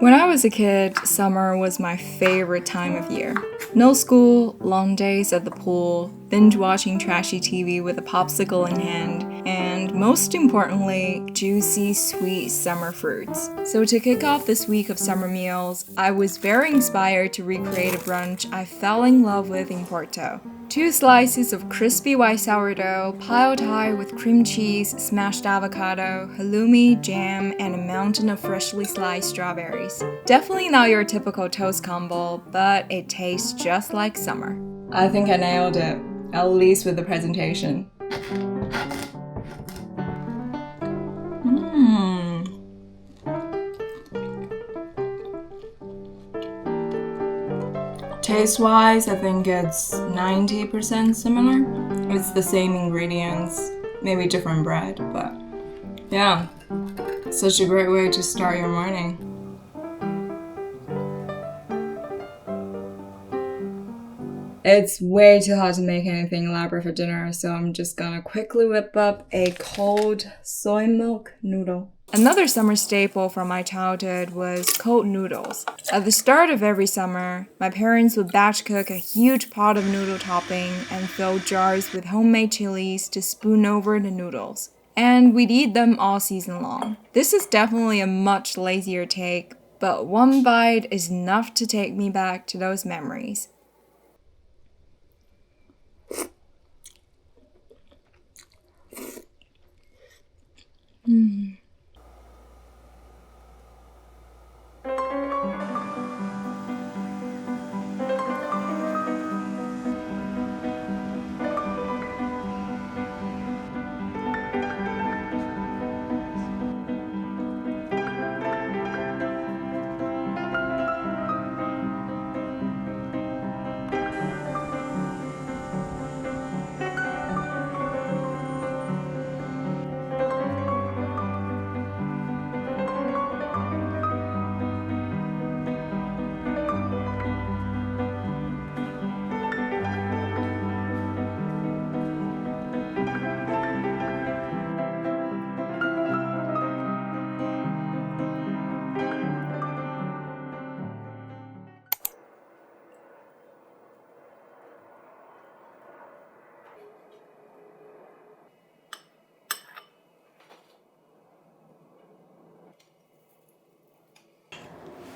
When I was a kid, summer was my favorite time of year. No school, long days at the pool, binge watching trashy TV with a popsicle in hand, and most importantly, juicy, sweet summer fruits. So to kick off this week of summer meals, I was very inspired to recreate a brunch I fell in love with in Porto. 2 slices of crispy white sourdough piled high with cream cheese, smashed avocado, halloumi, jam, and a mountain of freshly sliced strawberries. Definitely not your typical toast combo, but it tastes just like summer. I think I nailed it, at least with the presentation. Taste-wise, I think it's 90% similar. It's the same ingredients, maybe different bread, but yeah, such a great way to start your morning. It's way too hot to make anything elaborate for dinner, so I'm just gonna quickly whip up a cold soy milk noodle. Another summer staple from my childhood was cold noodles. At the start of every summer, my parents would batch cook a huge pot of noodle topping and fill jars with homemade chilies to spoon over the noodles. And we'd eat them all season long. This is definitely a much lazier take, but one bite is enough to take me back to those memories.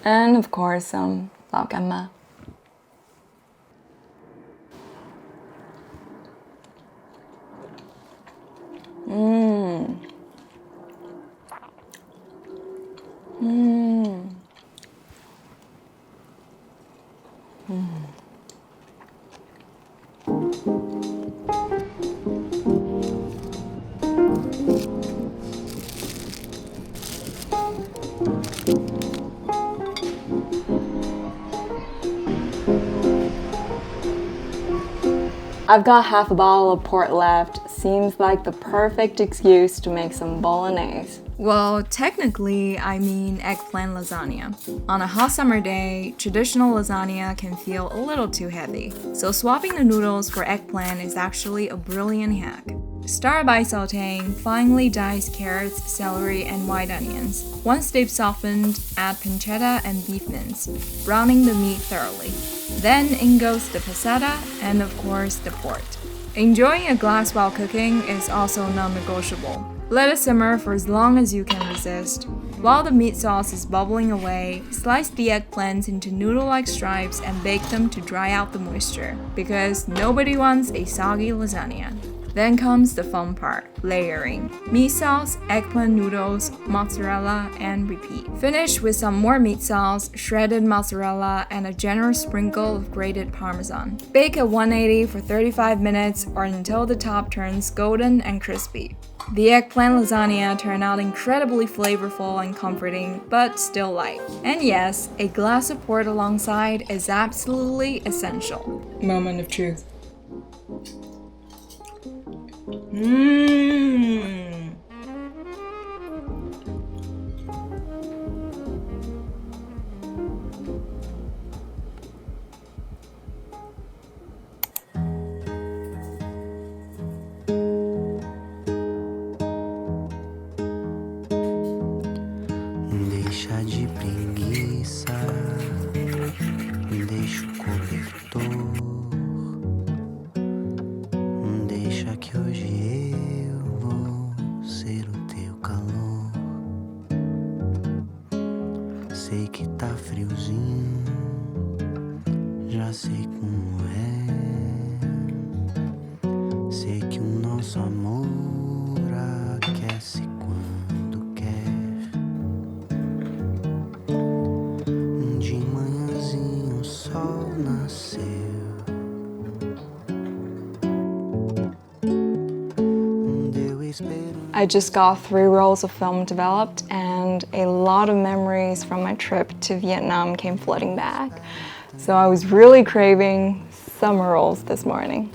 And of course, some lasagna. I've got half a bottle of port left. Seems like the perfect excuse to make some bolognese. Well, technically, I mean eggplant lasagna. On a hot summer day, traditional lasagna can feel a little too heavy, so swapping the noodles for eggplant is actually a brilliant hack. Start by sauteing finely diced carrots, celery, and white onions. Once they've softened, add pancetta and beef mince, browning the meat thoroughly. Then in goes the passata and of course the port. Enjoying a glass while cooking is also non-negotiable. Let it simmer for as long as you can resist. While the meat sauce is bubbling away, slice the eggplants into noodle-like stripes and bake them to dry out the moisture, because nobody wants a soggy lasagna. Then comes the fun part, layering. Meat sauce, eggplant noodles, mozzarella, and repeat. Finish with some more meat sauce, shredded mozzarella, and a generous sprinkle of grated parmesan. Bake at 180 for 35 minutes or until the top turns golden and crispy. The eggplant lasagna turned out incredibly flavorful and comforting, but still light. And yes, a glass of port alongside is absolutely essential. Moment of truth. Deixa de preguiça. Deixa que hoje eu vou ser o teu calor. Sei que tá friozinho, já sei como é. Sei que o nosso amor aquece quando quer. De manhãzinho o sol nasceu. I just got 3 rolls of film developed, and a lot of memories from my trip to Vietnam came flooding back. So I was really craving summer rolls this morning.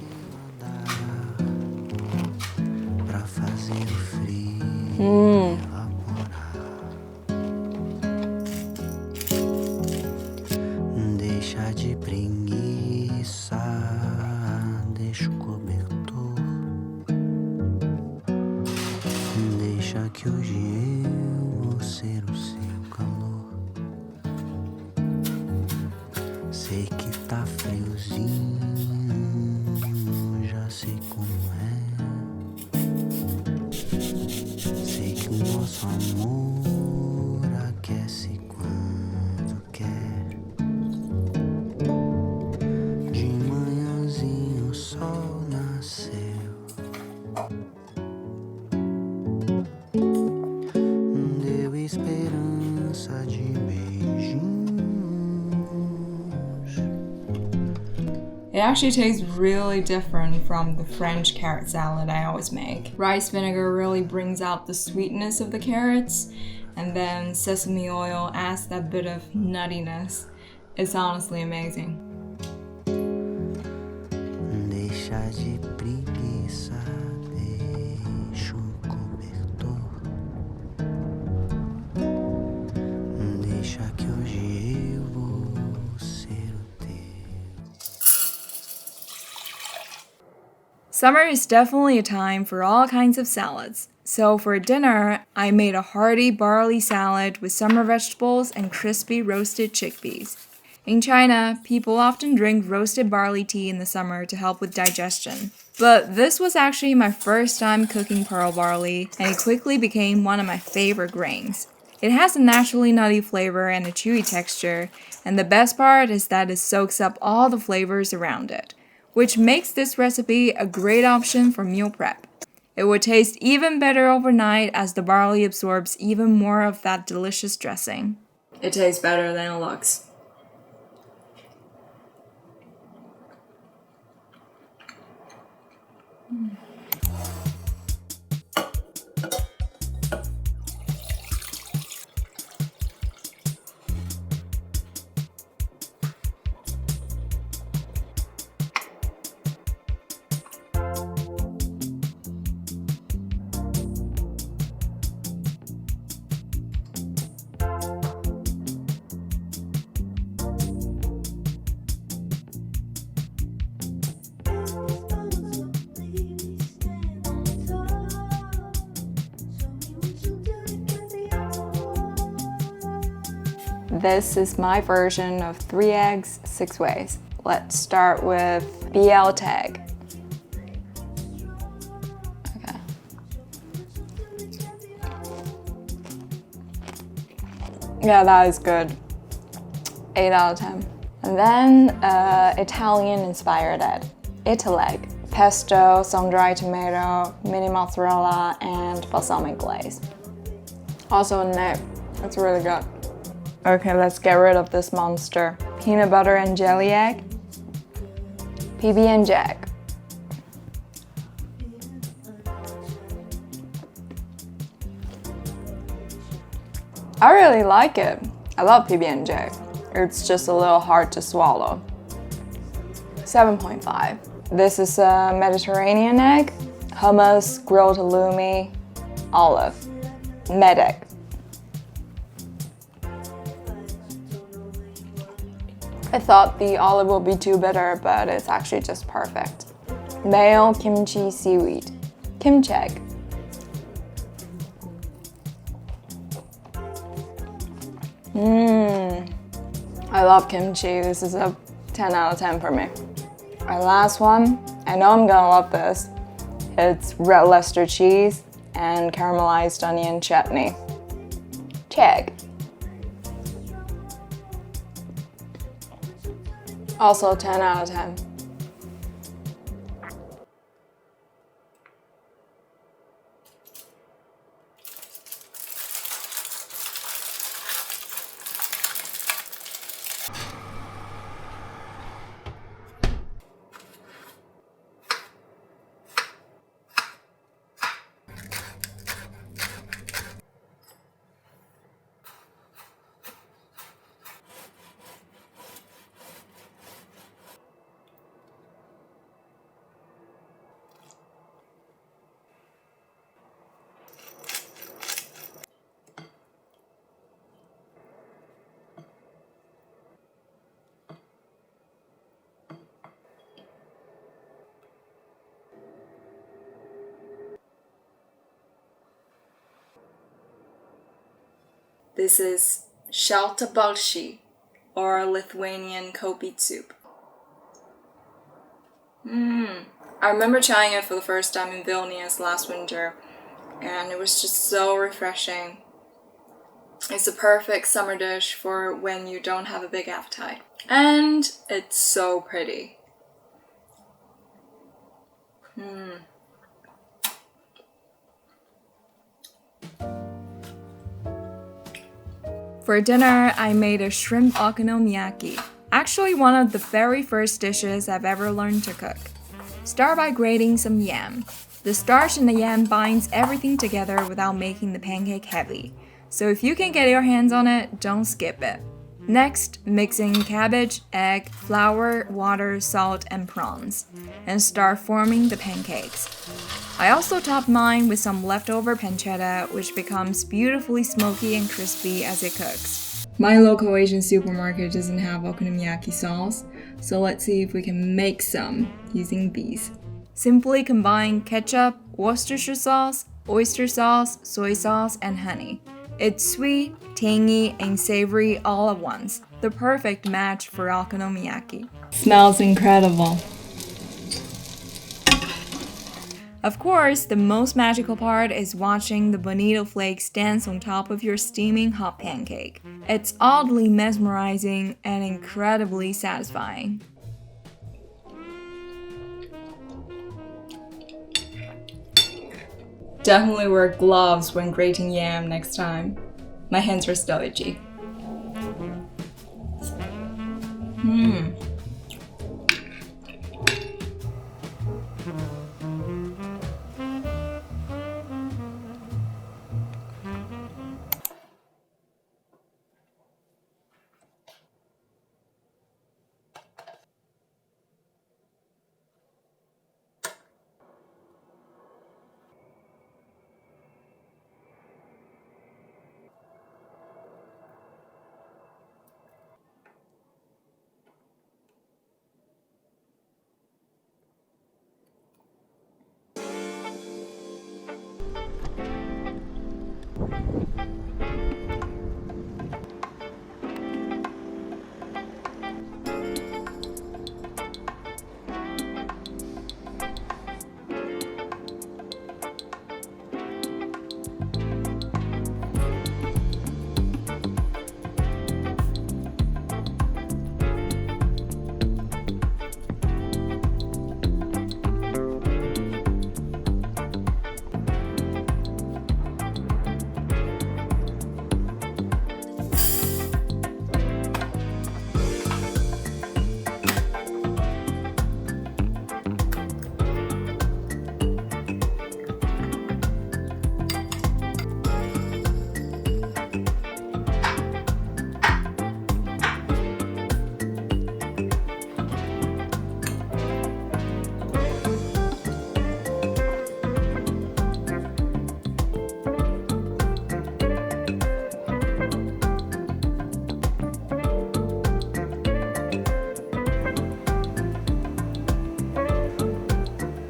Deixa de preguiça, deixa o cobertor. Deixa que hoje eu vou ser o seu calor. Sei que tá friozinho, já sei como é. Sei que o nosso amor aquece quando quer. De manhãzinho o sol nasceu. Deu esperança de beijinhos. It actually tastes really different from the French carrot salad I always make. Rice vinegar really brings out the sweetness of the carrots, and then sesame oil adds that bit of nuttiness. It's honestly amazing. Deixa de preguiça, deixa o cobertor. Deixa que hoje eu vou ser o teu. Summer is definitely a time for all kinds of salads. So for dinner, I made a hearty barley salad with summer vegetables and crispy roasted chickpeas. In China, people often drink roasted barley tea in the summer to help with digestion. But this was actually my first time cooking pearl barley, and it quickly became one of my favorite grains. It has a naturally nutty flavor and a chewy texture, and the best part is that it soaks up all the flavors around it, which makes this recipe a great option for meal prep. It would taste even better overnight as the barley absorbs even more of that delicious dressing. It tastes better than it looks. This is my version of 3 eggs, 6 ways. Let's start with BL tag. Okay. Yeah, that is good. 8 out of 10. And then Italian inspired Italeg. Pesto, sun-dried tomato, mini mozzarella, and balsamic glaze. Also a nib. It's really good. Okay, let's get rid of this monster. Peanut butter and jelly egg. PB&J. I really like it. I love PB&J. It's just a little hard to swallow. 7.5. This is a Mediterranean egg, hummus, grilled halloumi, olive, med egg. I thought the olive would be too bitter, but it's actually just perfect. Mayo, kimchi, seaweed, kimchi egg. I love kimchi. This is a 10 out of 10 for me. Our last one, I know I'm gonna love this. It's red Leicester cheese and caramelized onion chutney. Check. Also 10 out of 10. This is shelta balshi, or Lithuanian cold soup. I remember trying it for the first time in Vilnius last winter, and it was just so refreshing. It's a perfect summer dish for when you don't have a big appetite. And it's so pretty. For dinner, I made a shrimp oknomiyaki. Actually, one of the very first dishes I've ever learned to cook. Start by grating some yam. The starch in the yam binds everything together without making the pancake heavy. So if you can get your hands on it, don't skip it. Next, mix in cabbage, egg, flour, water, salt, and prawns, and start forming the pancakes. I also topped mine with some leftover panchetta, which becomes beautifully smoky and crispy as it cooks. My local Asian supermarket doesn't have okonomiyaki sauce, so let's see if we can make some using these. Simply combine ketchup, Worcestershire sauce, oyster sauce, soy sauce, and honey. It's sweet, tangy, and savory all at once. The perfect match for okonomiyaki. Smells incredible. Of course, the most magical part is watching the bonito flakes dance on top of your steaming hot pancake. It's oddly mesmerizing and incredibly satisfying. Definitely wear gloves when grating yam next time. My hands are still itchy.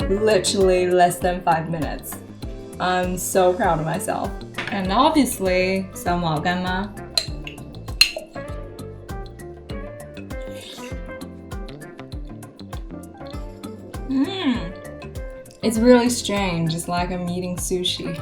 Literally less than 5 minutes. I'm so proud of myself. And obviously, some wakama. It's really strange, it's like I'm eating sushi.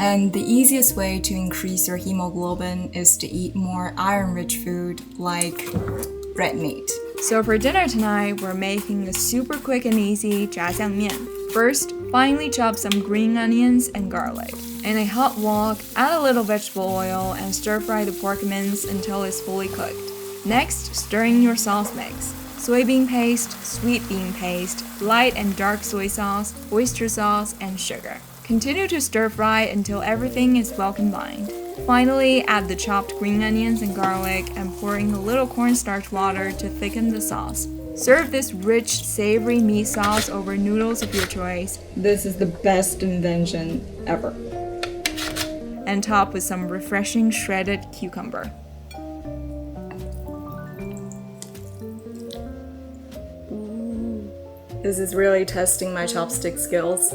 And the easiest way to increase your hemoglobin is to eat more iron-rich food like red meat. So for dinner tonight, we're making a super quick and easy zhajiangmian. First, finely chop some green onions and garlic. In a hot wok, add a little vegetable oil and stir-fry the pork mince until it's fully cooked. Next, stir in your sauce mix. Soybean paste, sweet bean paste, light and dark soy sauce, oyster sauce, and sugar. Continue to stir-fry until everything is well combined. Finally, add the chopped green onions and garlic and pour in a little cornstarch water to thicken the sauce. Serve this rich, savory meat sauce over noodles of your choice. This is the best invention ever. And top with some refreshing shredded cucumber. This is really testing my chopstick skills.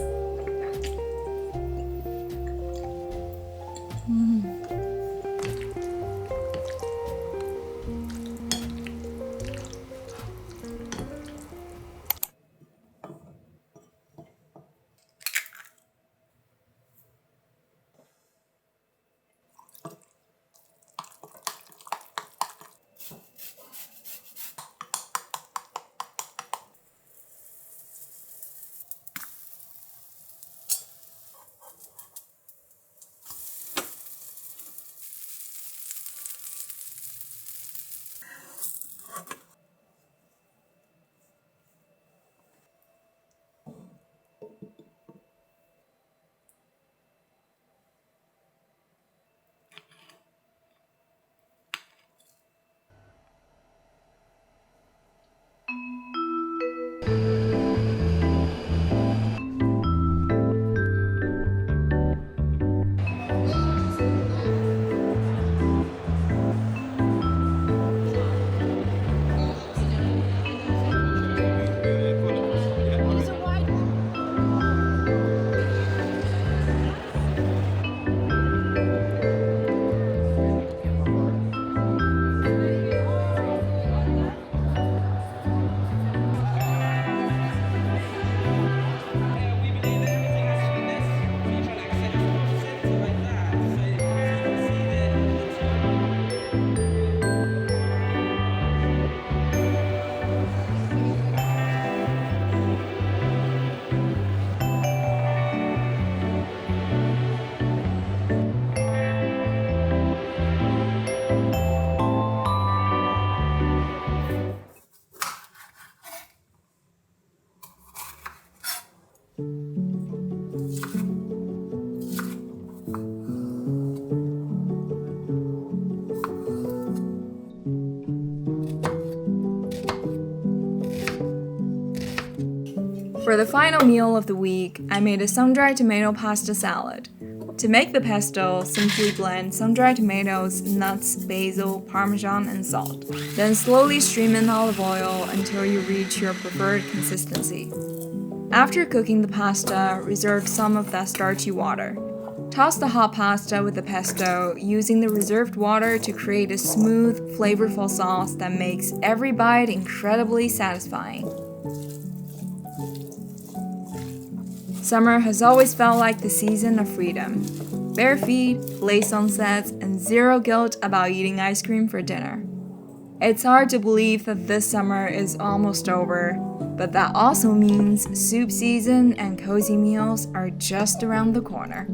For the final meal of the week, I made a sun-dried tomato pasta salad. To make the pesto, simply blend sun-dried tomatoes, nuts, basil, parmesan, and salt. Then slowly stream in olive oil until you reach your preferred consistency. After cooking the pasta, reserve some of that starchy water. Toss the hot pasta with the pesto, using the reserved water to create a smooth, flavorful sauce that makes every bite incredibly satisfying. Summer has always felt like the season of freedom. Bare feet, late sunsets, and zero guilt about eating ice cream for dinner. It's hard to believe that this summer is almost over, but that also means soup season and cozy meals are just around the corner.